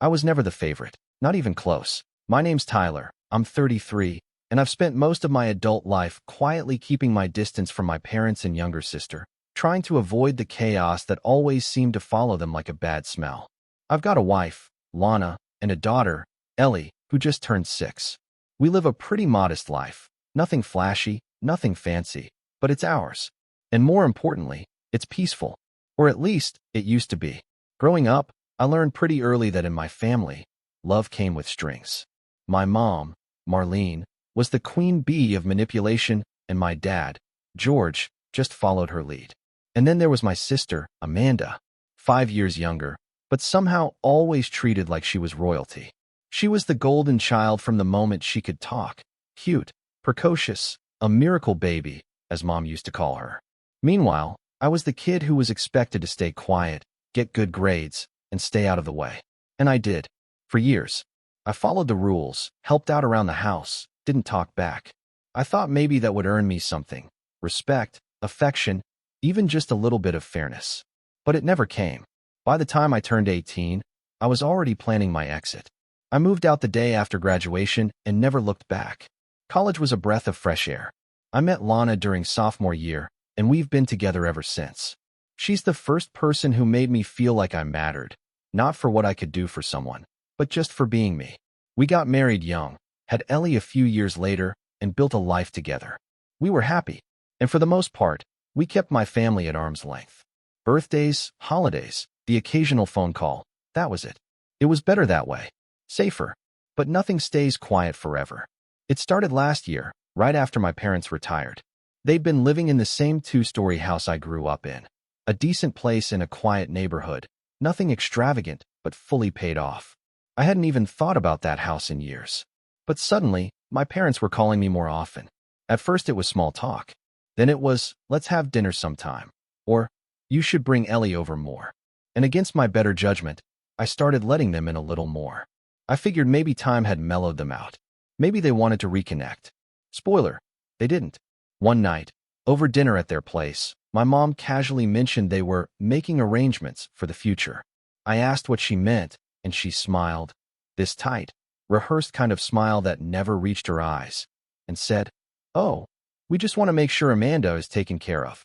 I was never the favorite, not even close. My name's Tyler, I'm 33, and I've spent most of my adult life quietly keeping my distance from my parents and younger sister, trying to avoid the chaos that always seemed to follow them like a bad smell. I've got a wife, Lana, and a daughter, Ellie, who just turned 6. We live a pretty modest life. Nothing flashy, nothing fancy, but it's ours. And more importantly, it's peaceful. Or at least, it used to be. Growing up, I learned pretty early that in my family, love came with strings. My mom, Marlene, was the queen bee of manipulation, and my dad, George, just followed her lead. And then there was my sister, Amanda, 5 years younger, but somehow always treated like she was royalty. She was the golden child from the moment she could talk. Cute, precocious, a miracle baby, as Mom used to call her. Meanwhile, I was the kid who was expected to stay quiet, get good grades, and stay out of the way. And I did. For years. I followed the rules, helped out around the house, didn't talk back. I thought maybe that would earn me something. Respect, affection, even just a little bit of fairness. But it never came. By the time I turned 18, I was already planning my exit. I moved out the day after graduation and never looked back. College was a breath of fresh air. I met Lana during sophomore year, and we've been together ever since. She's the first person who made me feel like I mattered, not for what I could do for someone, but just for being me. We got married young, had Ellie a few years later, and built a life together. We were happy, and for the most part, we kept my family at arm's length. Birthdays, holidays, the occasional phone call, that was it. It was better that way. Safer. But nothing stays quiet forever. It started last year, right after my parents retired. They'd been living in the same 2-story house I grew up in. A decent place in a quiet neighborhood. Nothing extravagant, but fully paid off. I hadn't even thought about that house in years. But suddenly, my parents were calling me more often. At first it was small talk. Then it was, let's have dinner sometime. Or, you should bring Ellie over more. And against my better judgment, I started letting them in a little more. I figured maybe time had mellowed them out. Maybe they wanted to reconnect. Spoiler, they didn't. One night, over dinner at their place, my mom casually mentioned they were making arrangements for the future. I asked what she meant, and she smiled, this tight, rehearsed kind of smile that never reached her eyes, and said, "Oh, we just want to make sure Amanda is taken care of."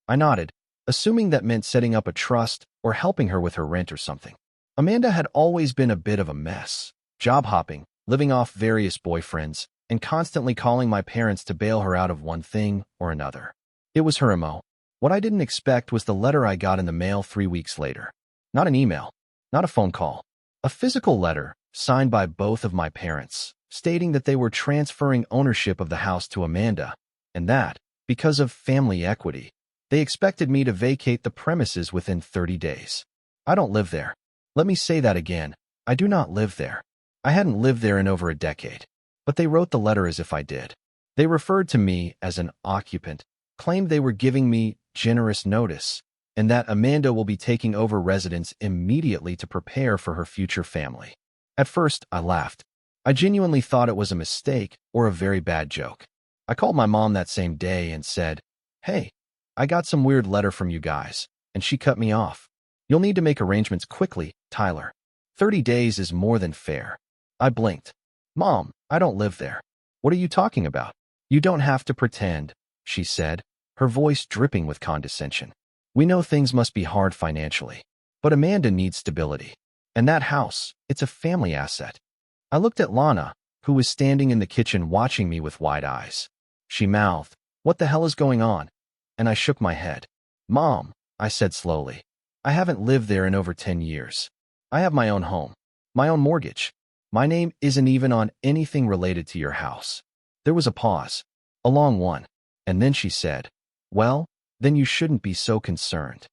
I nodded, assuming that meant setting up a trust or helping her with her rent or something. Amanda had always been a bit of a mess, job hopping, living off various boyfriends, and constantly calling my parents to bail her out of one thing or another. It was her MO. What I didn't expect was the letter I got in the mail 3 weeks later. Not an email, not a phone call. A physical letter, signed by both of my parents, stating that they were transferring ownership of the house to Amanda, and that, because of family equity, they expected me to vacate the premises within 30 days. I don't live there. Let me say that again. I do not live there. I hadn't lived there in over a decade, but they wrote the letter as if I did. They referred to me as an occupant, claimed they were giving me generous notice, and that Amanda will be taking over residence immediately to prepare for her future family. At first, I laughed. I genuinely thought it was a mistake or a very bad joke. I called my mom that same day and said, "Hey, I got some weird letter from you guys," and she cut me off. "You'll need to make arrangements quickly, Tyler. 30 days is more than fair." I blinked. "Mom, I don't live there." "What are you talking about?" "You don't have to pretend," she said, her voice dripping with condescension. "We know things must be hard financially, but Amanda needs stability. And that house, it's a family asset." I looked at Lana, who was standing in the kitchen watching me with wide eyes. She mouthed, "What the hell is going on?" And I shook my head. "Mom," I said slowly, "I haven't lived there in over 10 years. I have my own home, my own mortgage. My name isn't even on anything related to your house." There was a pause, a long one, and then she said, "Well, then you shouldn't be so concerned."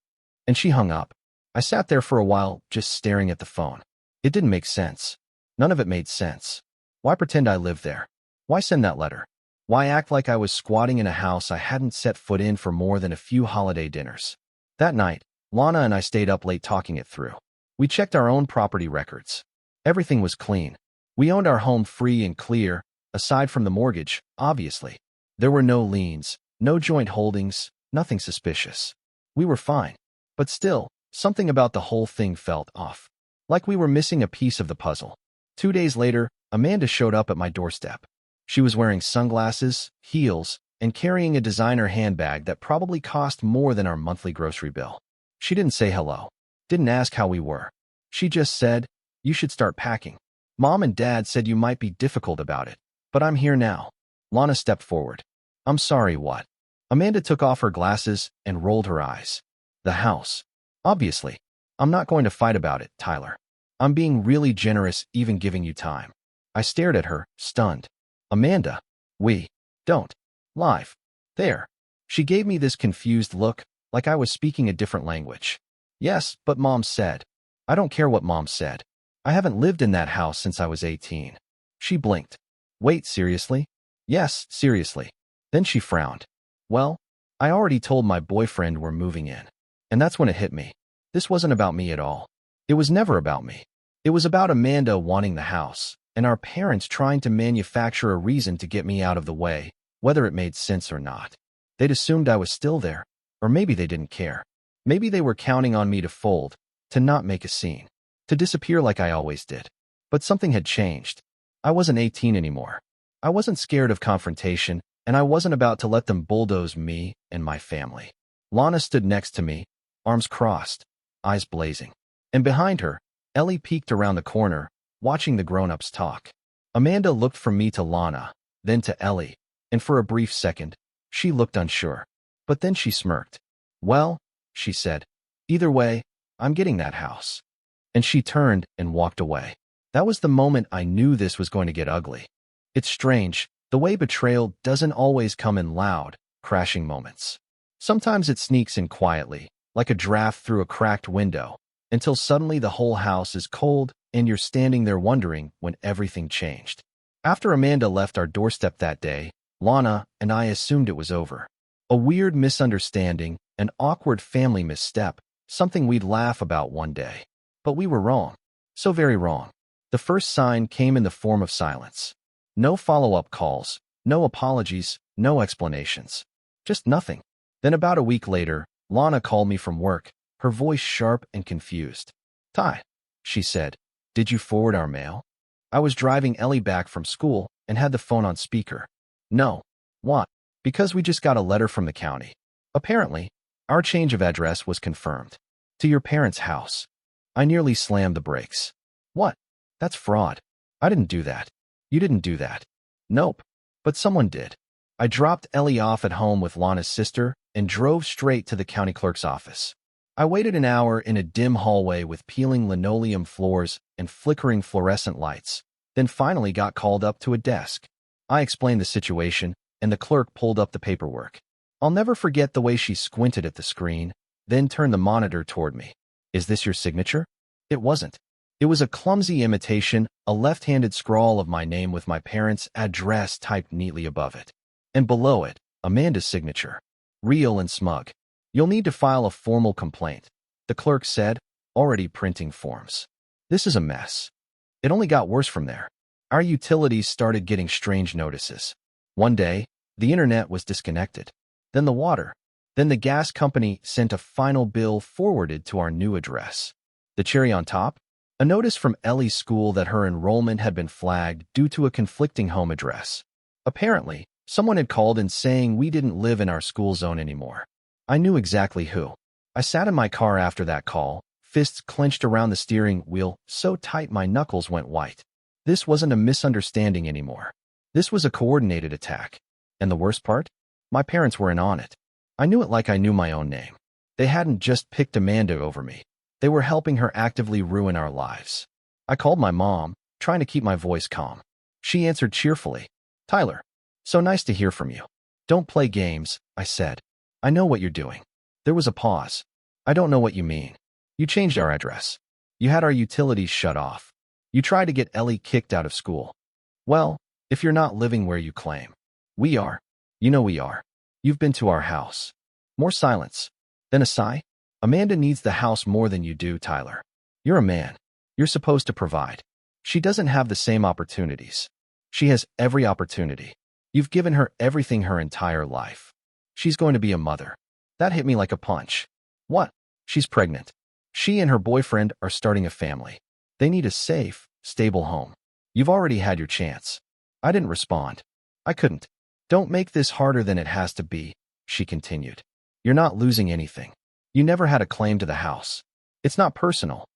And she hung up. I sat there for a while, just staring at the phone. It didn't make sense. None of it made sense. Why pretend I lived there? Why send that letter? Why act like I was squatting in a house I hadn't set foot in for more than a few holiday dinners? That night, Lana and I stayed up late talking it through. We checked our own property records. Everything was clean. We owned our home free and clear, aside from the mortgage, obviously. There were no liens, no joint holdings, nothing suspicious. We were fine. But still, something about the whole thing felt off. like we were missing a piece of the puzzle. 2 days later, Amanda showed up at my doorstep. She was wearing sunglasses, heels, and carrying a designer handbag that probably cost more than our monthly grocery bill. She didn't say hello, didn't ask how we were. She just said, "You should start packing. Mom and Dad said you might be difficult about it, but I'm here now." Lana stepped forward. "I'm sorry, what?" Amanda took off her glasses and rolled her eyes. "The house. Obviously. I'm not going to fight about it, Tyler. I'm being really generous, even giving you time." I stared at her, stunned. "Amanda, we don't live there." She gave me this confused look, like I was speaking a different language. "Yes, but Mom said." "I don't care what Mom said. I haven't lived in that house since I was 18. She blinked. "Wait, seriously?" "Yes, seriously." Then she frowned. "Well, I already told my boyfriend we're moving in." And that's when it hit me. This wasn't about me at all. It was never about me. It was about Amanda wanting the house, and our parents trying to manufacture a reason to get me out of the way, whether it made sense or not. They'd assumed I was still there, or maybe they didn't care. Maybe they were counting on me to fold, to not make a scene, to disappear like I always did. But something had changed. I wasn't 18 anymore. I wasn't scared of confrontation, and I wasn't about to let them bulldoze me and my family. Lana stood next to me, arms crossed, eyes blazing. And behind her, Ellie peeked around the corner, watching the grown-ups talk. Amanda looked from me to Lana, then to Ellie, and for a brief second, she looked unsure. But then she smirked. "Well," she said, "either way, I'm getting that house." And she turned and walked away. That was the moment I knew this was going to get ugly. It's strange, the way betrayal doesn't always come in loud, crashing moments. Sometimes it sneaks in quietly, like a draft through a cracked window, until suddenly the whole house is cold and you're standing there wondering when everything changed. After Amanda left our doorstep that day, Lana and I assumed it was over. A weird misunderstanding, an awkward family misstep, something we'd laugh about one day. But we were wrong. So very wrong. The first sign came in the form of silence. No follow-up calls, no apologies, no explanations. Just nothing. Then about a week later, Lana called me from work, her voice sharp and confused. "Ty," she said, "did you forward our mail?" I was driving Ellie back from school and had the phone on speaker. "No." "What?" "Because we just got a letter from the county. Apparently, our change of address was confirmed. To your parents' house." I nearly slammed the brakes. "What? That's fraud. I didn't do that." "You didn't do that." "Nope. But someone did." I dropped Ellie off at home with Lana's sister and drove straight to the county clerk's office. I waited an hour in a dim hallway with peeling linoleum floors and flickering fluorescent lights, then finally got called up to a desk. I explained the situation, and the clerk pulled up the paperwork. I'll never forget the way she squinted at the screen, then turned the monitor toward me. "Is this your signature?" It wasn't. It was a clumsy imitation, a left-handed scrawl of my name with my parents' address typed neatly above it. And below it, Amanda's signature. Real and smug. "You'll need to file a formal complaint," the clerk said, already printing forms. This is a mess. It only got worse from there. Our utilities started getting strange notices. One day, the internet was disconnected. Then the water. Then the gas company sent a final bill forwarded to our new address. The cherry on top? A notice from Ellie's school that her enrollment had been flagged due to a conflicting home address. Apparently, someone had called in saying we didn't live in our school zone anymore. I knew exactly who. I sat in my car after that call, fists clenched around the steering wheel so tight my knuckles went white. This wasn't a misunderstanding anymore. This was a coordinated attack. And the worst part? My parents were in on it. I knew it like I knew my own name. They hadn't just picked Amanda over me. They were helping her actively ruin our lives. I called my mom, trying to keep my voice calm. She answered cheerfully. "Tyler, so nice to hear from you." "Don't play games," I said. "I know what you're doing." There was a pause. "I don't know what you mean." "You changed our address. You had our utilities shut off. You tried to get Ellie kicked out of school." "Well, if you're not living where you claim." "We are. You know we are. You've been to our house." More silence. Then a sigh. "Amanda needs the house more than you do, Tyler. You're a man. You're supposed to provide. She doesn't have the same opportunities. She has every opportunity. You've given her everything her entire life. She's going to be a mother." That hit me like a punch. "What?" "She's pregnant. She and her boyfriend are starting a family." They need a safe, stable home. You've already had your chance. I didn't respond. I couldn't. Don't make this harder than it has to be, she continued. You're not losing anything. You never had a claim to the house. It's not personal.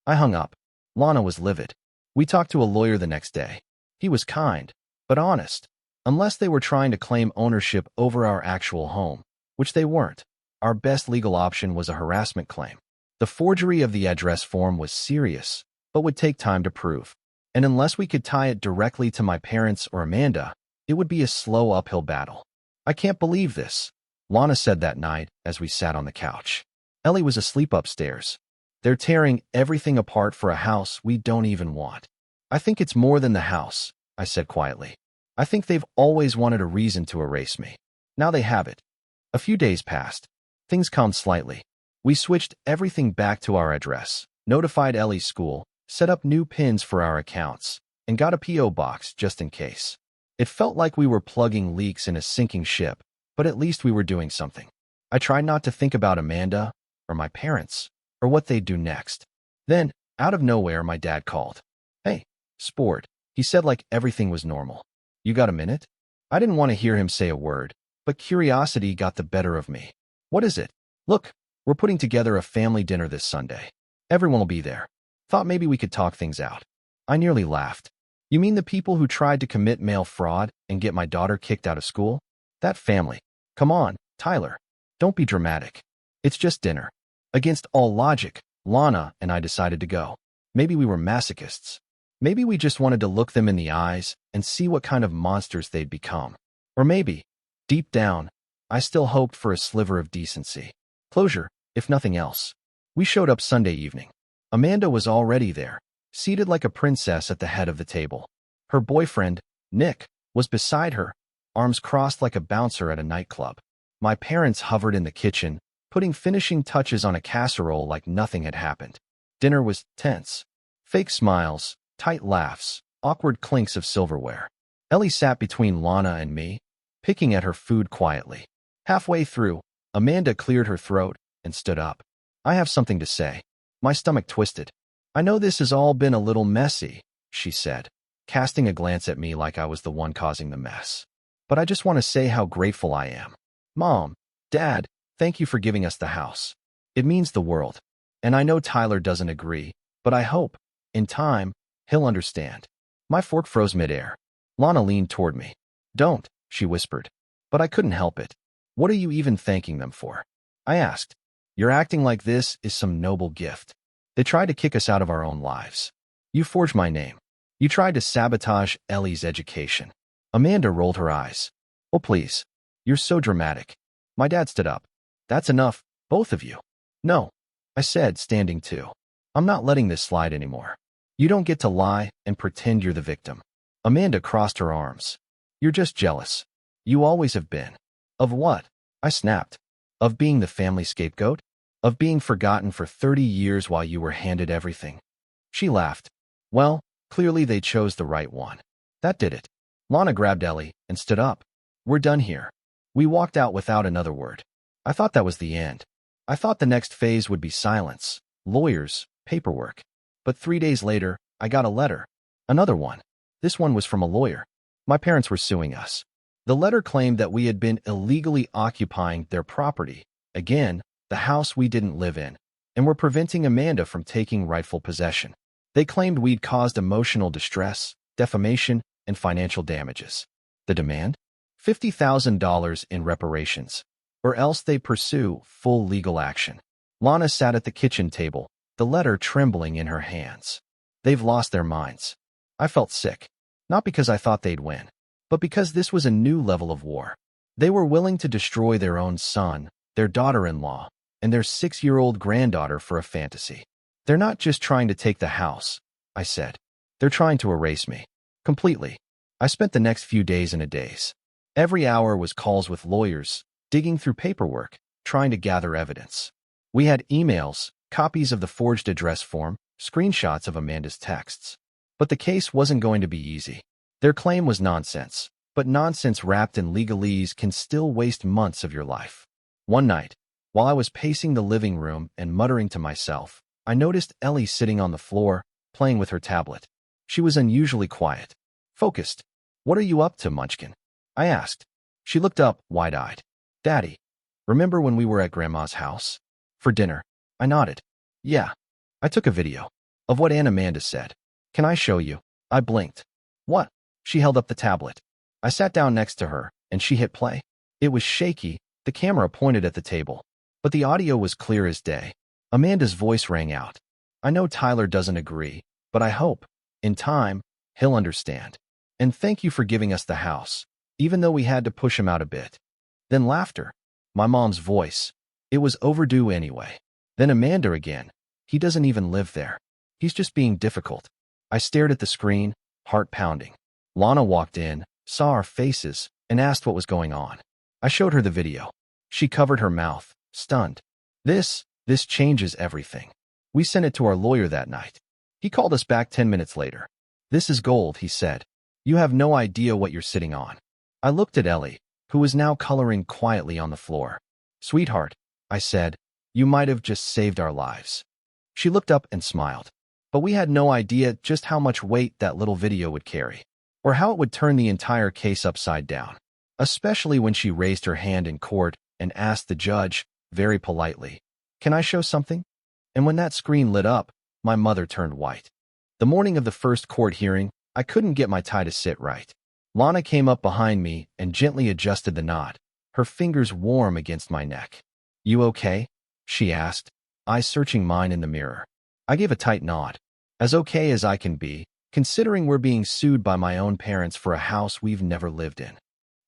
I hung up. Lana was livid. We talked to a lawyer the next day. He was kind, but honest. Unless they were trying to claim ownership over our actual home, which they weren't, our best legal option was a harassment claim. The forgery of the address form was serious, but would take time to prove. And unless we could tie it directly to my parents or Amanda, it would be a slow uphill battle. I can't believe this, Lana said that night as we sat on the couch. Ellie was asleep upstairs. They're tearing everything apart for a house we don't even want. I think it's more than the house, I said quietly. I think they've always wanted a reason to erase me. Now they have it. A few days passed. Things calmed slightly. We switched everything back to our address, notified Ellie's school, set up new pins for our accounts, and got a P.O. box just in case. It felt like we were plugging leaks in a sinking ship, but at least we were doing something. I tried not to think about Amanda, or my parents, or what they'd do next. Then, out of nowhere, my dad called. Hey, sport, he said like everything was normal. You got a minute? I didn't want to hear him say a word, but curiosity got the better of me. What is it? Look, we're putting together a family dinner this Sunday. Everyone will be there. Thought maybe we could talk things out. I nearly laughed. You mean the people who tried to commit mail fraud and get my daughter kicked out of school? That family. Come on, Tyler. Don't be dramatic. It's just dinner. Against all logic, Lana and I decided to go. Maybe we were masochists. Maybe we just wanted to look them in the eyes and see what kind of monsters they'd become. Or maybe, deep down, I still hoped for a sliver of decency. Closure, if nothing else. We showed up Sunday evening. Amanda was already there, seated like a princess at the head of the table. Her boyfriend, Nick, was beside her, arms crossed like a bouncer at a nightclub. My parents hovered in the kitchen, putting finishing touches on a casserole like nothing had happened. Dinner was tense. Fake smiles, tight laughs, awkward clinks of silverware. Ellie sat between Lana and me, picking at her food quietly. Halfway through, Amanda cleared her throat and stood up. I have something to say. My stomach twisted. I know this has all been a little messy, she said, casting a glance at me like I was the one causing the mess. But I just want to say how grateful I am. Mom, Dad, thank you for giving us the house. It means the world. And I know Tyler doesn't agree, but I hope, in time, he'll understand. My fork froze midair. Lana leaned toward me. Don't, she whispered. But I couldn't help it. What are you even thanking them for? I asked. You're acting like this is some noble gift. They tried to kick us out of our own lives. You forged my name. You tried to sabotage Ellie's education. Amanda rolled her eyes. Oh, please. You're so dramatic. My dad stood up. That's enough, both of you. No, I said, standing too. I'm not letting this slide anymore. You don't get to lie and pretend you're the victim. Amanda crossed her arms. You're just jealous. You always have been. Of what? I snapped. Of being the family scapegoat? Of being forgotten for 30 years while you were handed everything? She laughed. Well, clearly they chose the right one. That did it. Lana grabbed Ellie and stood up. We're done here. We walked out without another word. I thought that was the end. I thought the next phase would be silence, lawyers, paperwork. But 3 days later, I got a letter. Another one. This one was from a lawyer. My parents were suing us. The letter claimed that we had been illegally occupying their property, again, the house we didn't live in, and were preventing Amanda from taking rightful possession. They claimed we'd caused emotional distress, defamation, and financial damages. The demand? $50,000 in reparations, or else they pursue full legal action. Lana sat at the kitchen table, the letter trembling in her hands. They've lost their minds. I felt sick, not because I thought they'd win, but because this was a new level of war. They were willing to destroy their own son, their daughter-in-law, and their 6-year-old granddaughter for a fantasy. They're not just trying to take the house, I said. They're trying to erase me. Completely. I spent the next few days in a daze. Every hour was calls with lawyers, digging through paperwork, trying to gather evidence. We had emails, copies of the forged address form, screenshots of Amanda's texts. But the case wasn't going to be easy. Their claim was nonsense, but nonsense wrapped in legalese can still waste months of your life. One night, while I was pacing the living room and muttering to myself, I noticed Ellie sitting on the floor, playing with her tablet. She was unusually quiet. Focused. "What are you up to, Munchkin?" I asked. She looked up, wide-eyed. "Daddy, remember when we were at Grandma's house? For dinner?" I nodded. "Yeah." I took a video of what Aunt Amanda said. "Can I show you?" I blinked. "What?" She held up the tablet. I sat down next to her, and she hit play. It was shaky, the camera pointed at the table, but the audio was clear as day. Amanda's voice rang out. "I know Tyler doesn't agree, but I hope, in time, he'll understand. And thank you for giving us the house, even though we had to push him out a bit." Then laughter. My mom's voice. "It was overdue anyway." Then Amanda again. "He doesn't even live there. He's just being difficult." I stared at the screen, heart pounding. Lana walked in, saw our faces, and asked what was going on. I showed her the video. She covered her mouth, stunned. This changes everything. We sent it to our lawyer that night. He called us back 10 minutes later. "This is gold," he said. "You have no idea what you're sitting on." I looked at Ellie, who was now coloring quietly on the floor. "Sweetheart," I said, "you might have just saved our lives." She looked up and smiled. But we had no idea just how much weight that little video would carry, or how it would turn the entire case upside down, especially when she raised her hand in court and asked the judge, very politely, "Can I show something?" And when that screen lit up, my mother turned white. The morning of the first court hearing, I couldn't get my tie to sit right. Lana came up behind me and gently adjusted the knot, her fingers warm against my neck. "You okay?" she asked, eyes searching mine in the mirror. I gave a tight nod. As okay as I can be, considering we're being sued by my own parents for a house we've never lived in.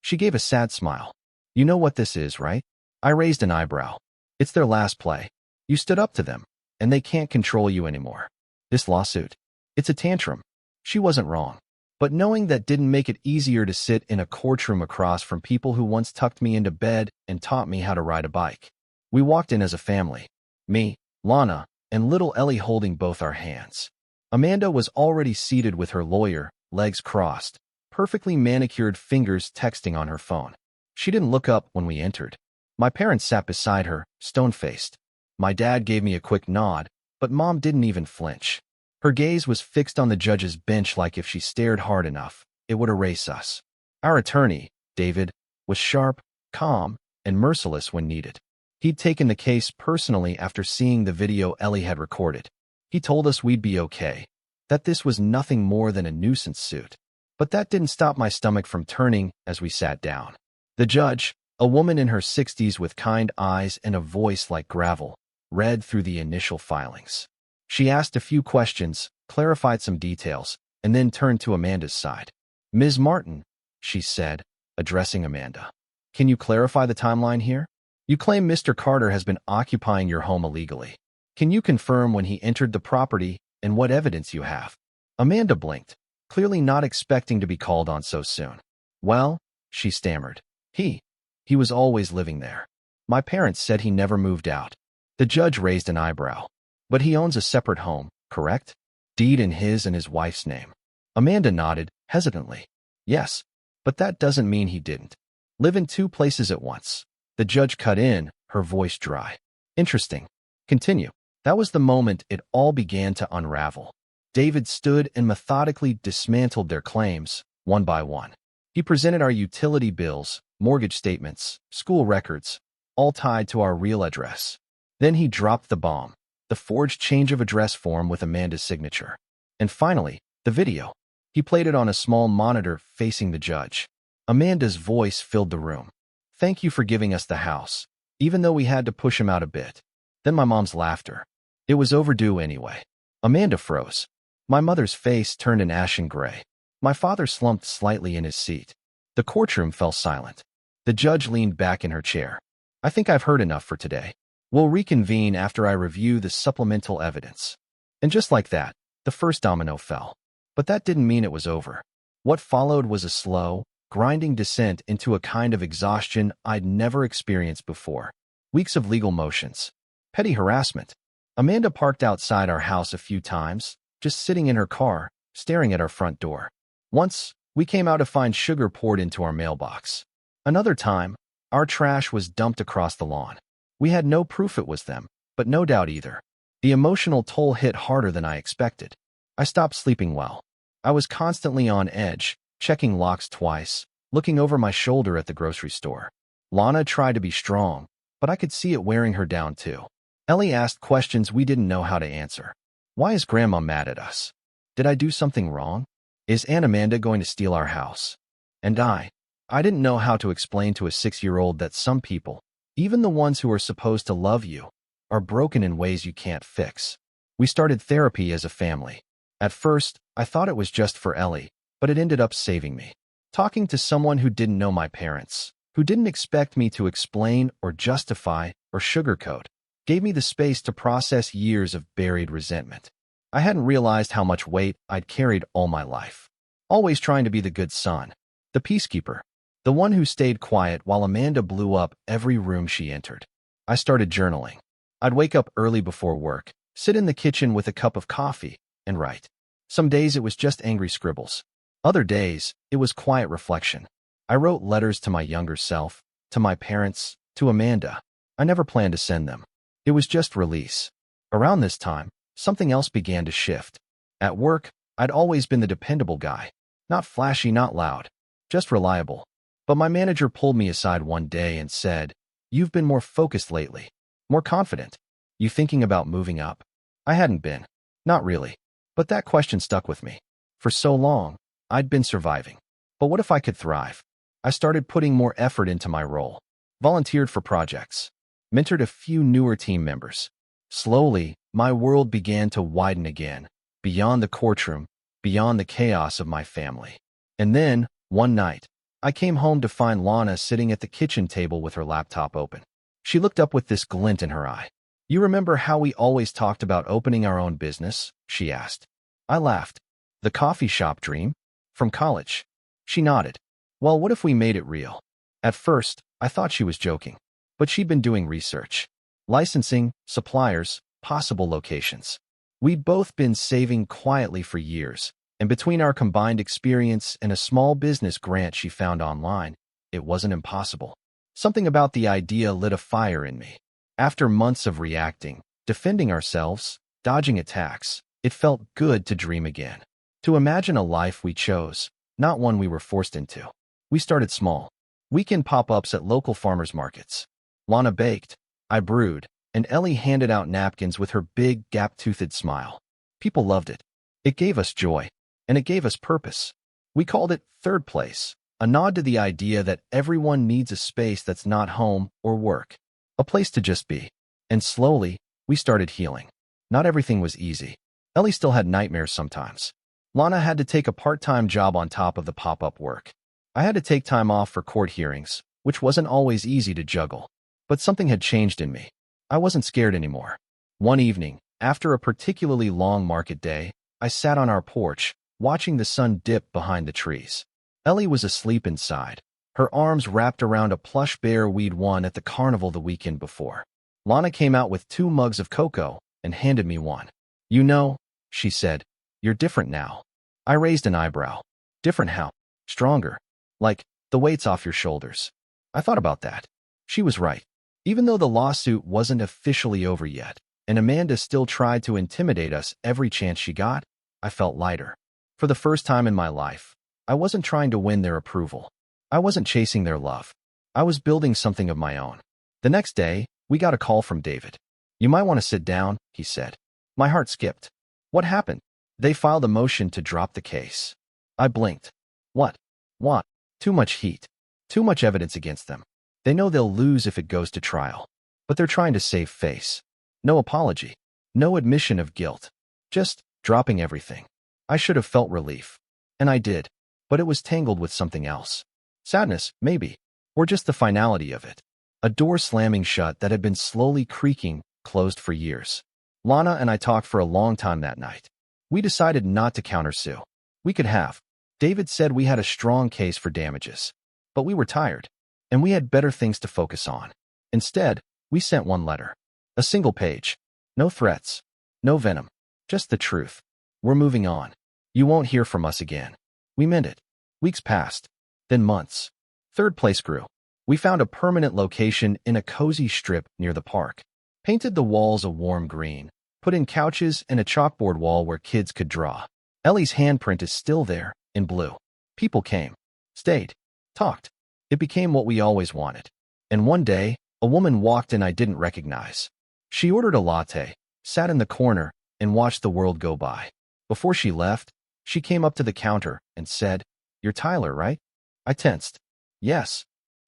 She gave a sad smile. "You know what this is, right?" I raised an eyebrow. "It's their last play. You stood up to them, and they can't control you anymore. This lawsuit. It's a tantrum." She wasn't wrong. But knowing that didn't make it easier to sit in a courtroom across from people who once tucked me into bed and taught me how to ride a bike. We walked in as a family. Me, Lana, and little Ellie holding both our hands. Amanda was already seated with her lawyer, legs crossed, perfectly manicured fingers texting on her phone. She didn't look up when we entered. My parents sat beside her, stone-faced. My dad gave me a quick nod, but Mom didn't even flinch. Her gaze was fixed on the judge's bench like if she stared hard enough, it would erase us. Our attorney, David, was sharp, calm, and merciless when needed. He'd taken the case personally after seeing the video Ellie had recorded. He told us we'd be okay, that this was nothing more than a nuisance suit. But that didn't stop my stomach from turning as we sat down. The judge, a woman in her 60s with kind eyes and a voice like gravel, read through the initial filings. She asked a few questions, clarified some details, and then turned to Amanda's side. "Ms. Martin," she said, addressing Amanda, "can you clarify the timeline here? You claim Mr. Carter has been occupying your home illegally. Can you confirm when he entered the property and what evidence you have?" Amanda blinked, clearly not expecting to be called on so soon. "Well," she stammered, he was always living there. My parents said he never moved out." The judge raised an eyebrow. "But he owns a separate home, correct? Deed in his and his wife's name." Amanda nodded, hesitantly. "Yes, but that doesn't mean he didn't live in two places at once." The judge cut in, her voice dry. "Interesting. Continue." That was the moment it all began to unravel. David stood and methodically dismantled their claims, one by one. He presented our utility bills, mortgage statements, school records, all tied to our real address. Then he dropped the bomb, the forged change of address form with Amanda's signature. And finally, the video. He played it on a small monitor facing the judge. Amanda's voice filled the room. "Thank you for giving us the house, even though we had to push him out a bit." Then my mom's laughter. "It was overdue anyway." Amanda froze. My mother's face turned an ashen gray. My father slumped slightly in his seat. The courtroom fell silent. The judge leaned back in her chair. "I think I've heard enough for today. We'll reconvene after I review the supplemental evidence." And just like that, the first domino fell. But that didn't mean it was over. What followed was a slow, grinding descent into a kind of exhaustion I'd never experienced before. Weeks of legal motions. Petty harassment. Amanda parked outside our house a few times, just sitting in her car, staring at our front door. Once, we came out to find sugar poured into our mailbox. Another time, our trash was dumped across the lawn. We had no proof it was them, but no doubt either. The emotional toll hit harder than I expected. I stopped sleeping well. I was constantly on edge, checking locks twice, looking over my shoulder at the grocery store. Lana tried to be strong, but I could see it wearing her down too. Ellie asked questions we didn't know how to answer. Why is Grandma mad at us? Did I do something wrong? Is Aunt Amanda going to steal our house? And I didn't know how to explain to a 6-year-old that some people, even the ones who are supposed to love you, are broken in ways you can't fix. We started therapy as a family. At first, I thought it was just for Ellie, but it ended up saving me. Talking to someone who didn't know my parents, who didn't expect me to explain or justify or sugarcoat, gave me the space to process years of buried resentment. I hadn't realized how much weight I'd carried all my life. Always trying to be the good son, the peacekeeper, the one who stayed quiet while Amanda blew up every room she entered. I started journaling. I'd wake up early before work, sit in the kitchen with a cup of coffee, and write. Some days it was just angry scribbles. Other days, it was quiet reflection. I wrote letters to my younger self, to my parents, to Amanda. I never planned to send them. It was just release. Around this time, something else began to shift. At work, I'd always been the dependable guy. Not flashy, not loud, just reliable. But my manager pulled me aside one day and said, "You've been more focused lately, more confident. You thinking about moving up?" I hadn't been. Not really. But that question stuck with me. For so long, I'd been surviving. But what if I could thrive? I started putting more effort into my role. Volunteered for projects. Mentored a few newer team members. Slowly, my world began to widen again, beyond the courtroom, beyond the chaos of my family. And then, one night, I came home to find Lana sitting at the kitchen table with her laptop open. She looked up with this glint in her eye. "You remember how we always talked about opening our own business?" she asked. I laughed. "The coffee shop dream? From college?" She nodded. "Well, what if we made it real?" At first, I thought she was joking. But she'd been doing research. Licensing, suppliers, possible locations. We'd both been saving quietly for years, and between our combined experience and a small business grant she found online, it wasn't impossible. Something about the idea lit a fire in me. After months of reacting, defending ourselves, dodging attacks, it felt good to dream again. To imagine a life we chose, not one we were forced into. We started small. Weekend pop-ups at local farmers markets. Lana baked, I brewed, and Ellie handed out napkins with her big, gap-toothed smile. People loved it. It gave us joy, and it gave us purpose. We called it Third Place, a nod to the idea that everyone needs a space that's not home or work, a place to just be. And slowly, we started healing. Not everything was easy. Ellie still had nightmares sometimes. Lana had to take a part-time job on top of the pop-up work. I had to take time off for court hearings, which wasn't always easy to juggle. But something had changed in me. I wasn't scared anymore. One evening, after a particularly long market day, I sat on our porch, watching the sun dip behind the trees. Ellie was asleep inside, her arms wrapped around a plush bear we'd won at the carnival the weekend before. Lana came out with 2 mugs of cocoa and handed me one. "You know," she said, "you're different now." I raised an eyebrow. "Different how?" "Stronger. Like, the weight's off your shoulders." I thought about that. She was right. Even though the lawsuit wasn't officially over yet, and Amanda still tried to intimidate us every chance she got, I felt lighter. For the first time in my life, I wasn't trying to win their approval. I wasn't chasing their love. I was building something of my own. The next day, we got a call from David. "You might want to sit down," he said. My heart skipped. "What happened?" "They filed a motion to drop the case." I blinked. "What? What?" "Too much heat. Too much evidence against them. They know they'll lose if it goes to trial. But they're trying to save face. No apology. No admission of guilt. Just dropping everything." I should have felt relief. And I did. But it was tangled with something else. Sadness, maybe. Or just the finality of it. A door slamming shut that had been slowly creaking, closed for years. Lana and I talked for a long time that night. We decided not to countersue. We could have. David said we had a strong case for damages. But we were tired. And we had better things to focus on. Instead, we sent one letter. A single page. No threats. No venom. Just the truth. "We're moving on. You won't hear from us again." We meant it. Weeks passed. Then months. Third Place grew. We found a permanent location in a cozy strip near the park. Painted the walls a warm green. Put in couches and a chalkboard wall where kids could draw. Ellie's handprint is still there, in blue. People came, stayed, talked. It became what we always wanted. And one day, a woman walked in I didn't recognize. She ordered a latte, sat in the corner, and watched the world go by. Before she left, she came up to the counter and said, "You're Tyler, right?" I tensed. "Yes."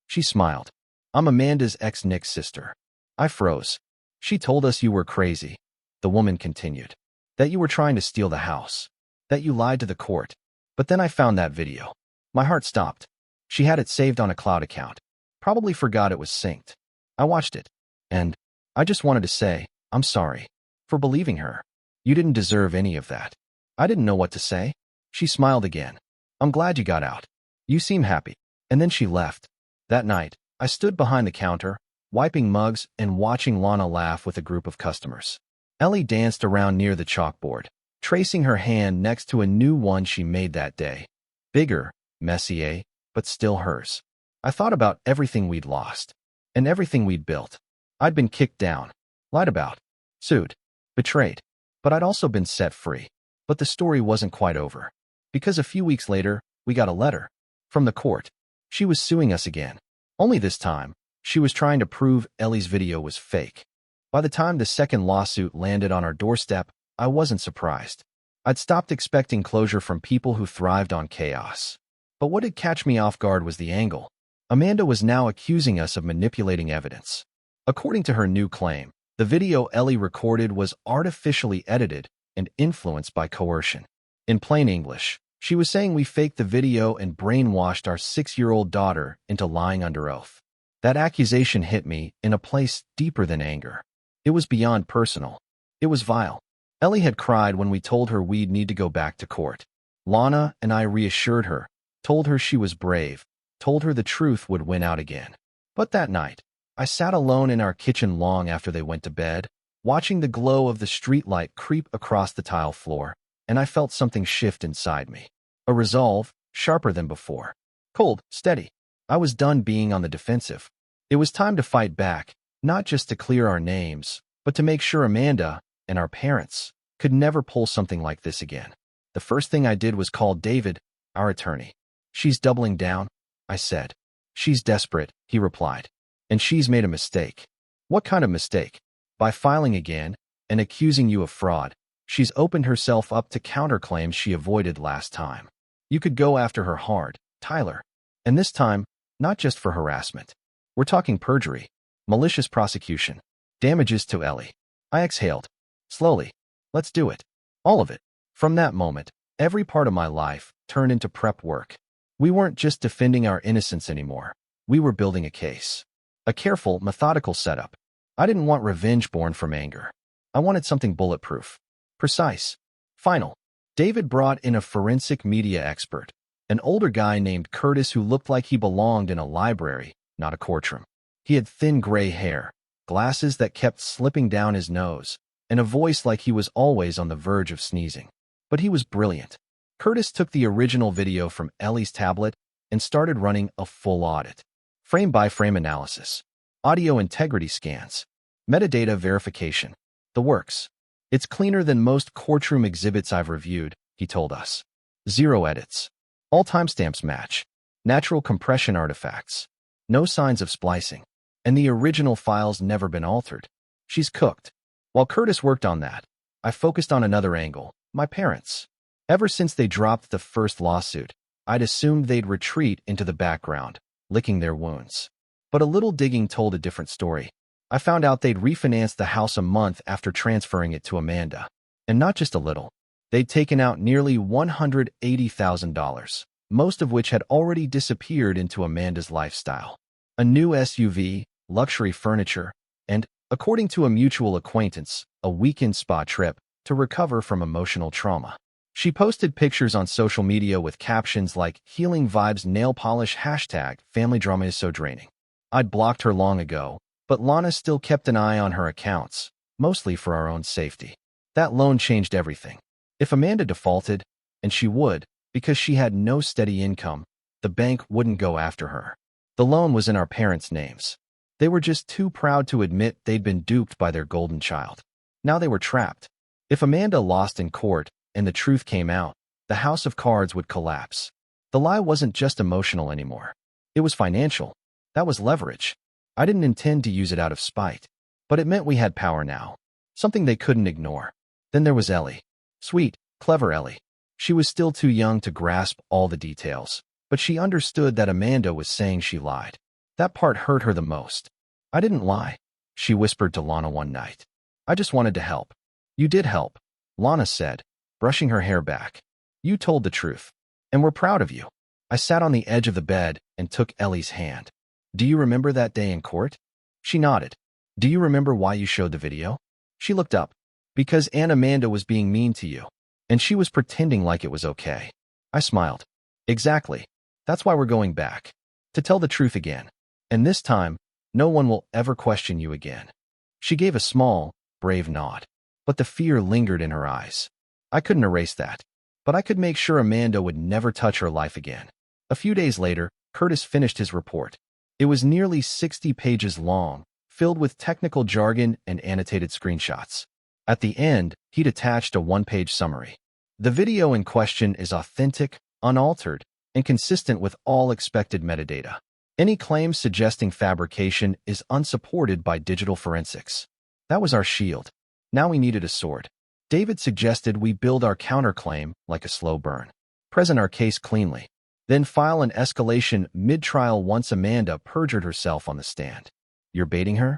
She smiled. "I'm Amanda's ex Nick's sister." I froze. "She told us you were crazy," the woman continued. "That you were trying to steal the house. That you lied to the court. But then I found that video." My heart stopped. She had it saved on a cloud account. Probably forgot it was synced. I watched it. And I just wanted to say, I'm sorry. For believing her. You didn't deserve any of that. I didn't know what to say. She smiled again. "I'm glad you got out. You seem happy." And then she left. That night, I stood behind the counter, wiping mugs and watching Lana laugh with a group of customers. Ellie danced around near the chalkboard, tracing her hand next to a new one she made that day. Bigger, messier, but still hers. I thought about everything we'd lost, and everything we'd built. I'd been kicked down, lied about, sued, betrayed, but I'd also been set free. But the story wasn't quite over. Because a few weeks later, we got a letter from the court. She was suing us again. Only this time, she was trying to prove Ellie's video was fake. By the time the second lawsuit landed on our doorstep, I wasn't surprised. I'd stopped expecting closure from people who thrived on chaos. But what did catch me off guard was the angle. Amanda was now accusing us of manipulating evidence. According to her new claim, the video Ellie recorded was artificially edited and influenced by coercion. In plain English, she was saying we faked the video and brainwashed our 6-year-old daughter into lying under oath. That accusation hit me in a place deeper than anger. It was beyond personal. It was vile. Ellie had cried when we told her we'd need to go back to court. Lana and I reassured her, told her she was brave, told her the truth would win out again. But that night, I sat alone in our kitchen long after they went to bed, watching the glow of the streetlight creep across the tile floor, and I felt something shift inside me. A resolve, sharper than before. Cold, steady. I was done being on the defensive. It was time to fight back, not just to clear our names, but to make sure Amanda and our parents could never pull something like this again. The first thing I did was call David, our attorney. "She's doubling down," I said. "She's desperate," he replied. "And she's made a mistake." "What kind of mistake?" "By filing again and accusing you of fraud. She's opened herself up to counterclaims she avoided last time. You could go after her hard, Tyler. And this time, not just for harassment. We're talking perjury, malicious prosecution, damages to Ellie." I exhaled. Slowly. "Let's do it. All of it." From that moment, every part of my life turned into prep work. We weren't just defending our innocence anymore. We were building a case. A careful, methodical setup. I didn't want revenge born from anger. I wanted something bulletproof. Precise. Final. David brought in a forensic media expert, an older guy named Curtis who looked like he belonged in a library, not a courtroom. He had thin gray hair, glasses that kept slipping down his nose, and a voice like he was always on the verge of sneezing. But he was brilliant. Curtis took the original video from Ellie's tablet and started running a full audit. Frame-by-frame analysis, audio integrity scans, metadata verification. The works. "It's cleaner than most courtroom exhibits I've reviewed," he told us. 0 edits. All timestamps match. Natural compression artifacts. No signs of splicing. And the original file's never been altered. She's cooked. While Curtis worked on that, I focused on another angle, my parents. Ever since they dropped the first lawsuit, I'd assumed they'd retreat into the background, licking their wounds. But a little digging told a different story. I found out they'd refinanced the house a month after transferring it to Amanda. And not just a little. They'd taken out nearly $180,000, most of which had already disappeared into Amanda's lifestyle. A new SUV, luxury furniture, and, according to a mutual acquaintance, a weekend spa trip to recover from emotional trauma. She posted pictures on social media with captions like "Healing Vibes Nail Polish hashtag Family Drama is so draining." I'd blocked her long ago, but Lana still kept an eye on her accounts, mostly for our own safety. That loan changed everything. If Amanda defaulted, and she would, because she had no steady income, the bank wouldn't go after her. The loan was in our parents' names. They were just too proud to admit they'd been duped by their golden child. Now they were trapped. If Amanda lost in court and the truth came out, the house of cards would collapse. The lie wasn't just emotional anymore. It was financial. That was leverage. I didn't intend to use it out of spite, but it meant we had power now, something they couldn't ignore. Then there was Ellie. Sweet, clever Ellie. She was still too young to grasp all the details, but she understood that Amanda was saying she lied. That part hurt her the most. I didn't lie, she whispered to Lana one night. I just wanted to help. You did help, Lana said, brushing her hair back. You told the truth, and we're proud of you. I sat on the edge of the bed and took Ellie's hand. Do you remember that day in court? She nodded. Do you remember why you showed the video? She looked up. Because Aunt Amanda was being mean to you, and she was pretending like it was okay. I smiled. Exactly. That's why we're going back. To tell the truth again. And this time, no one will ever question you again. She gave a small, brave nod, but the fear lingered in her eyes. I couldn't erase that, but I could make sure Amanda would never touch her life again. A few days later, Curtis finished his report. It was nearly 60 pages long, filled with technical jargon and annotated screenshots. At the end, he'd attached a one-page summary. The video in question is authentic, unaltered, and consistent with all expected metadata. Any claim suggesting fabrication is unsupported by digital forensics. That was our shield. Now we needed a sword. David suggested we build our counterclaim like a slow burn. Present our case cleanly. Then file an escalation mid-trial once Amanda perjured herself on the stand. You're baiting her?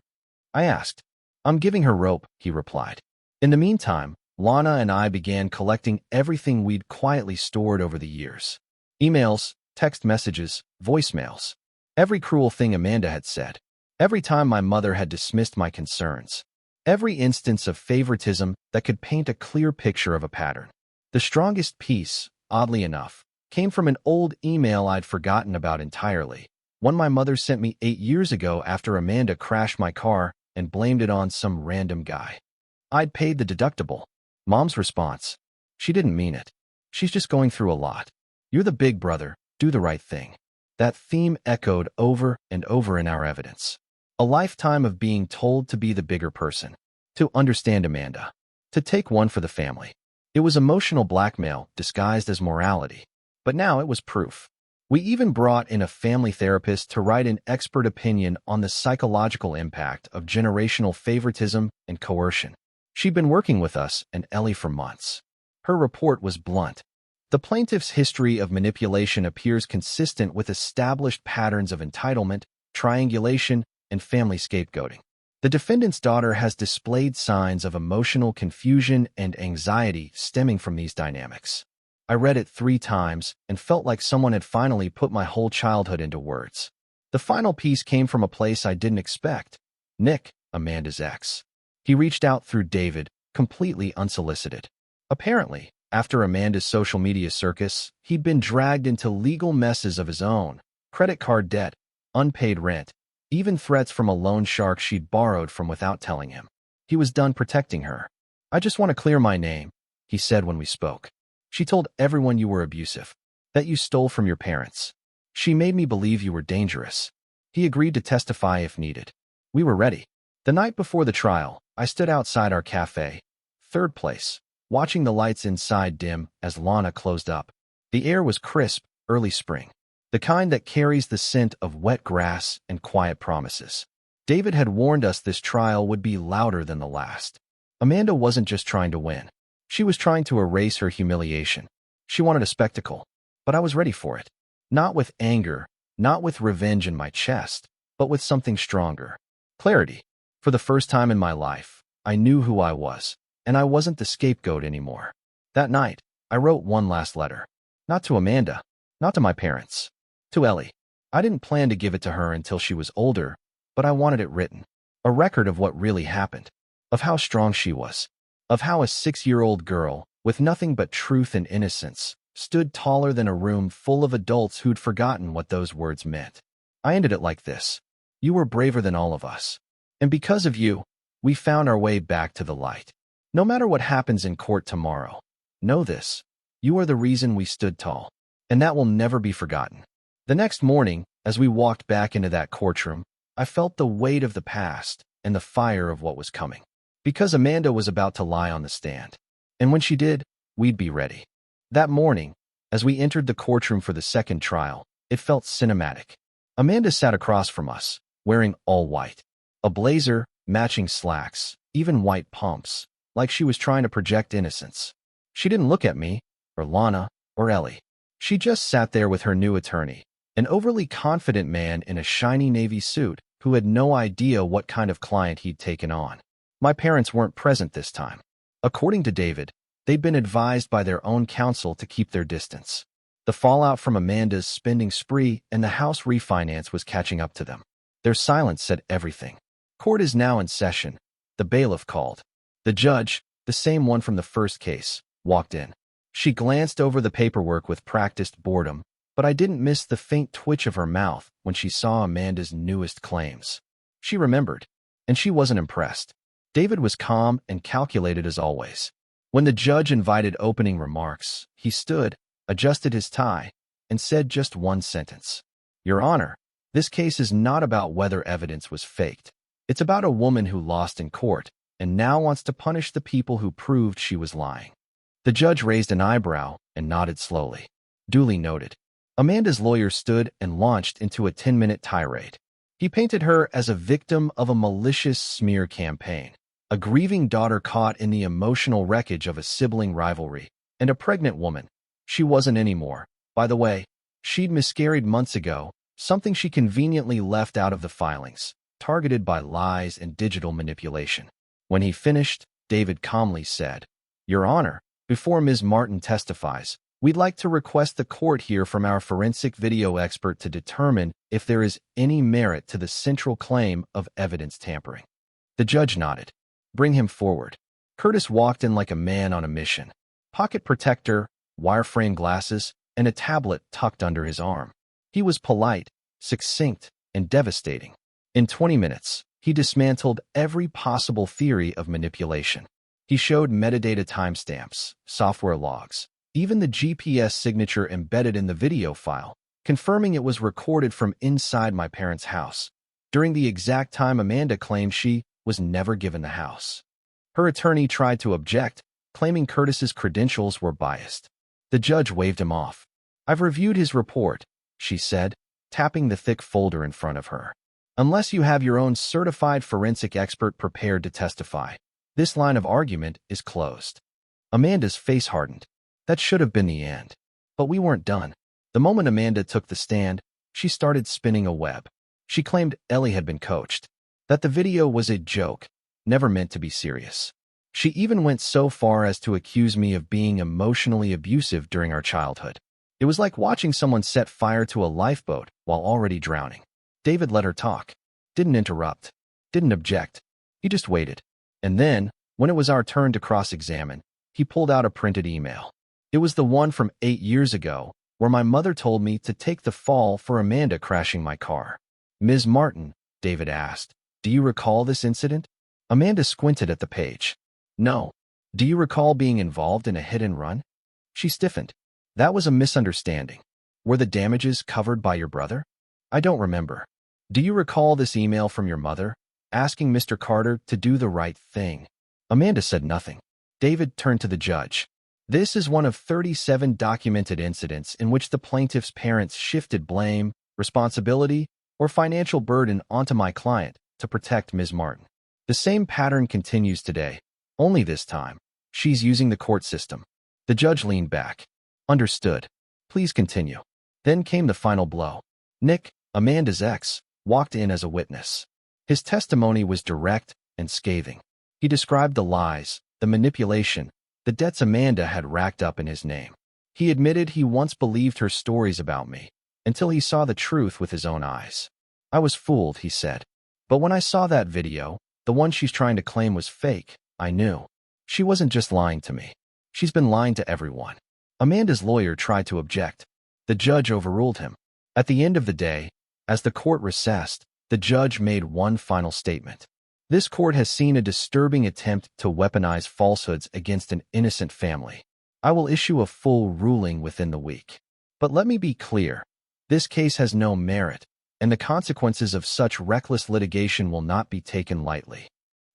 I asked. I'm giving her rope, he replied. In the meantime, Lana and I began collecting everything we'd quietly stored over the years. Emails, text messages, voicemails. Every cruel thing Amanda had said. Every time my mother had dismissed my concerns. Every instance of favoritism that could paint a clear picture of a pattern. The strongest piece, oddly enough, came from an old email I'd forgotten about entirely. One my mother sent me 8 years ago after Amanda crashed my car and blamed it on some random guy. I'd paid the deductible. Mom's response. She didn't mean it. She's just going through a lot. You're the big brother, do the right thing. That theme echoed over and over in our evidence. A lifetime of being told to be the bigger person. To understand Amanda. To take one for the family. It was emotional blackmail disguised as morality. But now it was proof. We even brought in a family therapist to write an expert opinion on the psychological impact of generational favoritism and coercion. She'd been working with us and Ellie for months. Her report was blunt. The plaintiff's history of manipulation appears consistent with established patterns of entitlement, triangulation, and family scapegoating. The defendant's daughter has displayed signs of emotional confusion and anxiety stemming from these dynamics. I read it 3 times and felt like someone had finally put my whole childhood into words. The final piece came from a place I didn't expect. Nick, Amanda's ex. He reached out through David, completely unsolicited. Apparently, after Amanda's social media circus, he'd been dragged into legal messes of his own. Credit card debt, unpaid rent, even threats from a loan shark she'd borrowed from without telling him. He was done protecting her. I just want to clear my name, he said when we spoke. She told everyone you were abusive, that you stole from your parents. She made me believe you were dangerous. He agreed to testify if needed. We were ready. The night before the trial, I stood outside our cafe, third place, watching the lights inside dim as Lana closed up. The air was crisp, early spring, the kind that carries the scent of wet grass and quiet promises. David had warned us this trial would be louder than the last. Amanda wasn't just trying to win. She was trying to erase her humiliation. She wanted a spectacle, but I was ready for it. Not with anger, not with revenge in my chest, but with something stronger. Clarity. For the first time in my life, I knew who I was, and I wasn't the scapegoat anymore. That night, I wrote one last letter. Not to Amanda, not to my parents. To Ellie. I didn't plan to give it to her until she was older, but I wanted it written. A record of what really happened. Of how strong she was. Of how a 6-year-old girl, with nothing but truth and innocence, stood taller than a room full of adults who'd forgotten what those words meant. I ended it like this. You were braver than all of us. And because of you, we found our way back to the light. No matter what happens in court tomorrow, know this. You are the reason we stood tall. And that will never be forgotten. The next morning, as we walked back into that courtroom, I felt the weight of the past and the fire of what was coming. because Amanda was about to lie on the stand. And when she did, we'd be ready. That morning, as we entered the courtroom for the second trial, it felt cinematic. Amanda sat across from us, wearing all white. A blazer, matching slacks, even white pumps, like she was trying to project innocence. She didn't look at me, or Lana, or Ellie. She just sat there with her new attorney, an overly confident man in a shiny navy suit who had no idea what kind of client he'd taken on. My parents weren't present this time. According to David, they'd been advised by their own counsel to keep their distance. The fallout from Amanda's spending spree and the house refinance was catching up to them. Their silence said everything. Court is now in session. The bailiff called. The judge, the same one from the first case, walked in. She glanced over the paperwork with practiced boredom, but I didn't miss the faint twitch of her mouth when she saw Amanda's newest claims. She remembered, and she wasn't impressed. David was calm and calculated as always. When the judge invited opening remarks, he stood, adjusted his tie, and said just one sentence. Your Honor, this case is not about whether evidence was faked. It's about a woman who lost in court and now wants to punish the people who proved she was lying. The judge raised an eyebrow and nodded slowly. Duly noted. Amanda's lawyer stood and launched into a 10-minute tirade. He painted her as a victim of a malicious smear campaign, a grieving daughter caught in the emotional wreckage of a sibling rivalry, and a pregnant woman. She wasn't anymore. By the way, she'd miscarried months ago, something she conveniently left out of the filings, targeted by lies and digital manipulation. When he finished, David calmly said, Your Honor, before Ms. Martin testifies, we'd like to request the court hear from our forensic video expert to determine if there is any merit to the central claim of evidence tampering. The judge nodded. Bring him forward. Curtis walked in like a man on a mission. Pocket protector, wireframe glasses, and a tablet tucked under his arm. He was polite, succinct, and devastating. In 20 minutes, he dismantled every possible theory of manipulation. He showed metadata timestamps, software logs, even the GPS signature embedded in the video file, confirming it was recorded from inside my parents' house, during the exact time Amanda claimed she was never given the house. Her attorney tried to object, claiming Curtis's credentials were biased. The judge waved him off. I've reviewed his report, she said, tapping the thick folder in front of her. Unless you have your own certified forensic expert prepared to testify, this line of argument is closed. Amanda's face hardened. That should have been the end. But we weren't done. The moment Amanda took the stand, she started spinning a web. She claimed Ellie had been coached, that the video was a joke, never meant to be serious. She even went so far as to accuse me of being emotionally abusive during our childhood. It was like watching someone set fire to a lifeboat while already drowning. David let her talk. Didn't interrupt. Didn't object. He just waited. And then, when it was our turn to cross-examine, he pulled out a printed email. It was the one from 8 years ago, where my mother told me to take the fall for Amanda crashing my car. Ms. Martin, David asked, do you recall this incident? Amanda squinted at the page. No. Do you recall being involved in a hit-and-run? She stiffened. That was a misunderstanding. Were the damages covered by your brother? I don't remember. Do you recall this email from your mother, asking Mr. Carter to do the right thing? Amanda said nothing. David turned to the judge. This is one of 37 documented incidents in which the plaintiff's parents shifted blame, responsibility, or financial burden onto my client to protect Ms. Martin. The same pattern continues today, only this time, she's using the court system. The judge leaned back. Understood. Please continue. Then came the final blow. Nick, Amanda's ex, walked in as a witness. His testimony was direct and scathing. He described the lies, the manipulation, the debts Amanda had racked up in his name. He admitted he once believed her stories about me, until he saw the truth with his own eyes. I was fooled, he said. But when I saw that video, the one she's trying to claim was fake, I knew. She wasn't just lying to me. She's been lying to everyone. Amanda's lawyer tried to object. The judge overruled him. At the end of the day, as the court recessed, the judge made one final statement. This court has seen a disturbing attempt to weaponize falsehoods against an innocent family. I will issue a full ruling within the week. But let me be clear. This case has no merit, and the consequences of such reckless litigation will not be taken lightly.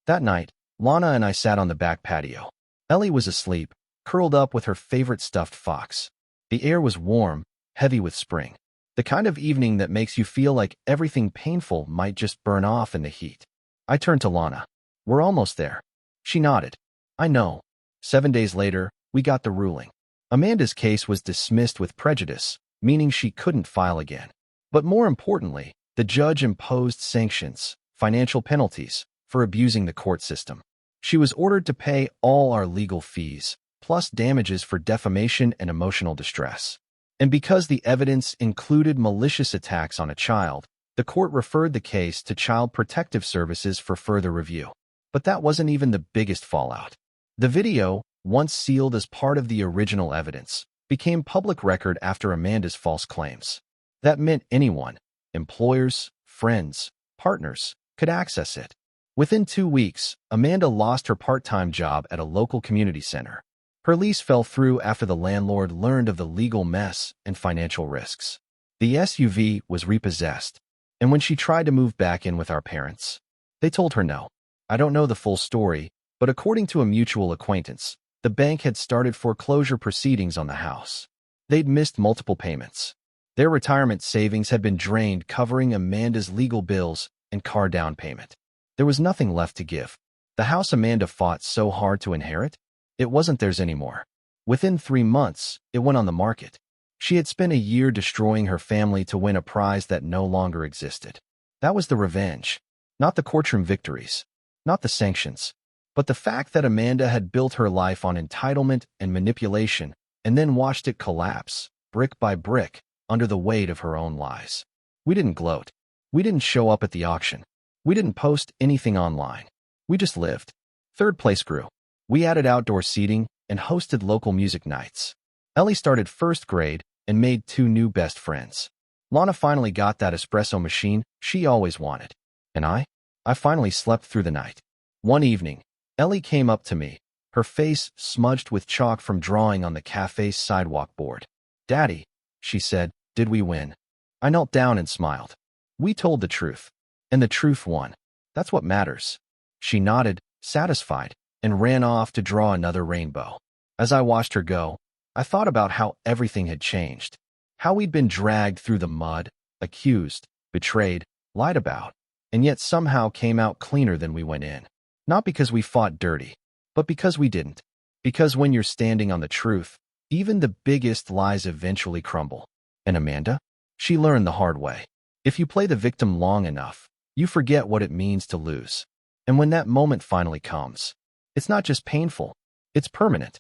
That night, Lana and I sat on the back patio. Ellie was asleep, curled up with her favorite stuffed fox. The air was warm, heavy with spring. The kind of evening that makes you feel like everything painful might just burn off in the heat. I turned to Lana. We're almost there. She nodded. I know. 7 days later, we got the ruling. Amanda's case was dismissed with prejudice, meaning she couldn't file again. But more importantly, the judge imposed sanctions, financial penalties, for abusing the court system. She was ordered to pay all our legal fees, plus damages for defamation and emotional distress. And because the evidence included malicious attacks on a child, the court referred the case to Child Protective Services for further review. But that wasn't even the biggest fallout. The video, once sealed as part of the original evidence, became public record after Amanda's false claims. That meant anyone, employers, friends, partners, could access it. Within 2 weeks, Amanda lost her part-time job at a local community center. Her lease fell through after the landlord learned of the legal mess and financial risks. The SUV was repossessed, and when she tried to move back in with our parents, they told her no. I don't know the full story, but according to a mutual acquaintance, the bank had started foreclosure proceedings on the house. They'd missed multiple payments. Their retirement savings had been drained, covering Amanda's legal bills and car down payment. There was nothing left to give. The house Amanda fought so hard to inherit, it wasn't theirs anymore. Within 3 months, it went on the market. She had spent a year destroying her family to win a prize that no longer existed. That was the revenge. Not the courtroom victories. Not the sanctions. But the fact that Amanda had built her life on entitlement and manipulation and then watched it collapse, brick by brick, under the weight of her own lies. We didn't gloat. We didn't show up at the auction. We didn't post anything online. We just lived. Third place grew. We added outdoor seating and hosted local music nights. Ellie started first grade and made 2 new best friends. Lana finally got that espresso machine she always wanted. And I finally slept through the night. One evening, Ellie came up to me, her face smudged with chalk from drawing on the cafe's sidewalk board. "Daddy," she said, "did we win?" I knelt down and smiled. We told the truth. And the truth won. That's what matters. She nodded, satisfied, and ran off to draw another rainbow. As I watched her go, I thought about how everything had changed. How we'd been dragged through the mud, accused, betrayed, lied about, and yet somehow came out cleaner than we went in. Not because we fought dirty, but because we didn't. Because when you're standing on the truth, even the biggest lies eventually crumble. And Amanda? She learned the hard way. If you play the victim long enough, you forget what it means to lose. And when that moment finally comes, it's not just painful, it's permanent.